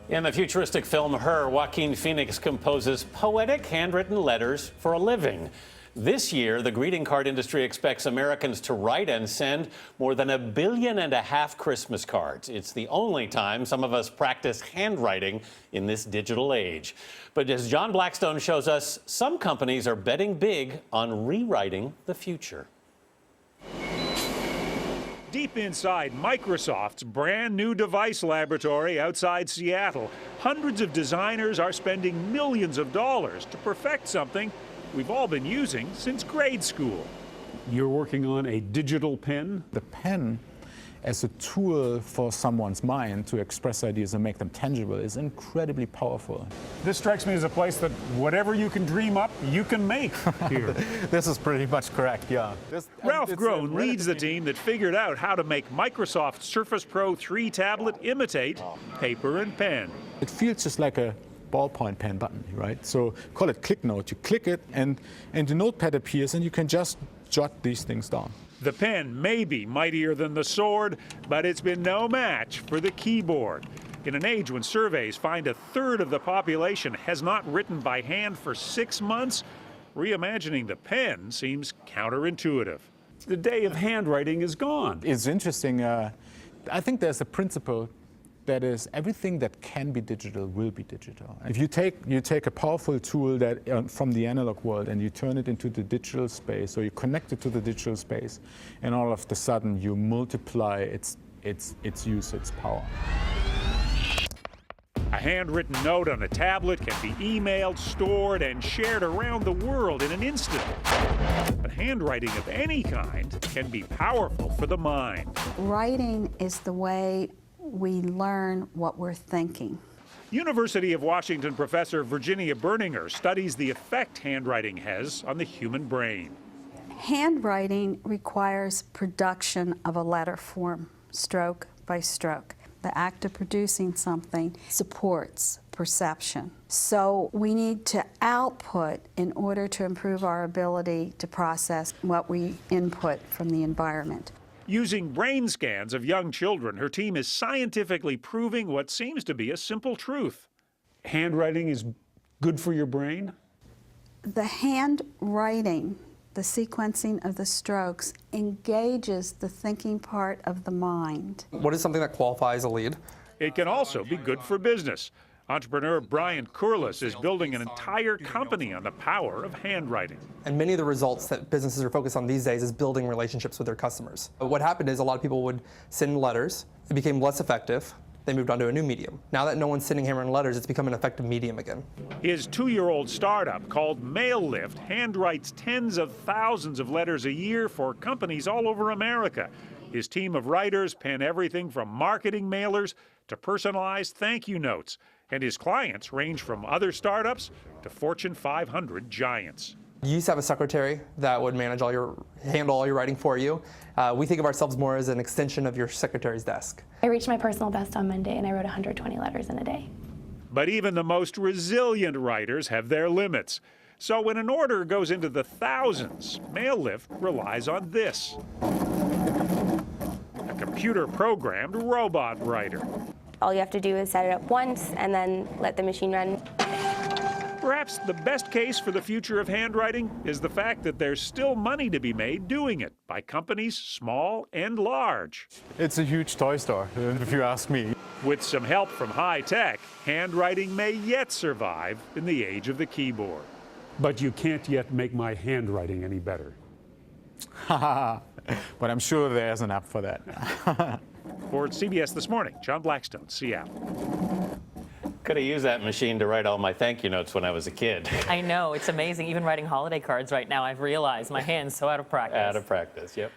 In the futuristic film Her, Joaquin Phoenix composes poetic handwritten letters for a living. This year, the greeting card industry expects Americans to write and send more than 1.5 billion Christmas cards. It's the only time some of us practice handwriting in this digital age. But as John Blackstone shows us, some companies are betting big on rewriting the future. Deep inside Microsoft's brand new device laboratory outside Seattle, hundreds of designers are spending millions of dollars to perfect something we've all been using since grade school. You're working on a digital pen? The pen as a tool for someone's mind to express ideas and make them tangible is incredibly powerful. This strikes me as a place that whatever you can dream up, you can make here. This is pretty much correct, yeah. Ralph Groen leads the team that figured out how to make Microsoft Surface Pro 3 tablet imitate paper and pen. It feels just like a ballpoint pen button, right? So call it click note. You click it and the notepad appears and you can just jot these things down. The pen may be mightier than the sword, but it's been no match for the keyboard. In an age when surveys find 1/3 of the population has not written by hand for 6 months, reimagining the pen seems counterintuitive. The day of handwriting is gone. It's interesting. I think there's a principle that is everything that can be digital will be digital. If you take a powerful tool that from the analog world and you turn it into the digital space, or you connect it to the digital space, and all of a sudden you multiply its use, its power. A handwritten note on a tablet can be emailed, stored, and shared around the world in an instant. But handwriting of any kind can be powerful for the mind. Writing is the way we learn what we're thinking. University of Washington professor Virginia Berninger studies the effect handwriting has on the human brain. Handwriting requires production of a letter form, stroke by stroke. The act of producing something supports perception. So we need to output in order to improve our ability to process what we input from the environment. Using brain scans of young children, her team is scientifically proving what seems to be a simple truth. Handwriting is good for your brain? The handwriting, the sequencing of the strokes, engages the thinking part of the mind. What is something that qualifies a lead? It can also be good for business. Entrepreneur Brian Corliss is building an entire company on the power of handwriting. And many of the results that businesses are focused on these days is building relationships with their customers. But what happened is a lot of people would send letters. It became less effective. They moved on to a new medium. Now that no one's sending handwritten letters, it's become an effective medium again. His 2-year-old startup called MailLift handwrites tens of thousands of letters a year for companies all over America. His team of writers pen everything from marketing mailers to personalized thank you notes. And his clients range from other startups to Fortune 500 giants. You used to have a secretary that would handle all your writing for you. We think of ourselves more as an extension of your secretary's desk. I reached my personal best on Monday and I wrote 120 letters in a day. But even the most resilient writers have their limits. So when an order goes into the thousands, MailLift relies on this: a computer-programmed robot writer. All you have to do is set it up once and then let the machine run. Perhaps the best case for the future of handwriting is the fact that there's still money to be made doing it by companies small and large. It's a huge toy store, if you ask me. With some help from high tech, handwriting may yet survive in the age of the keyboard. But you can't yet make my handwriting any better. But I'm sure there's an app for that. For CBS This Morning, John Blackstone, Seattle. Could have used that machine to write all my thank you notes when I was a kid. I know, it's amazing. Even writing holiday cards right now, I've realized my hand's so out of practice. Out of practice, yep.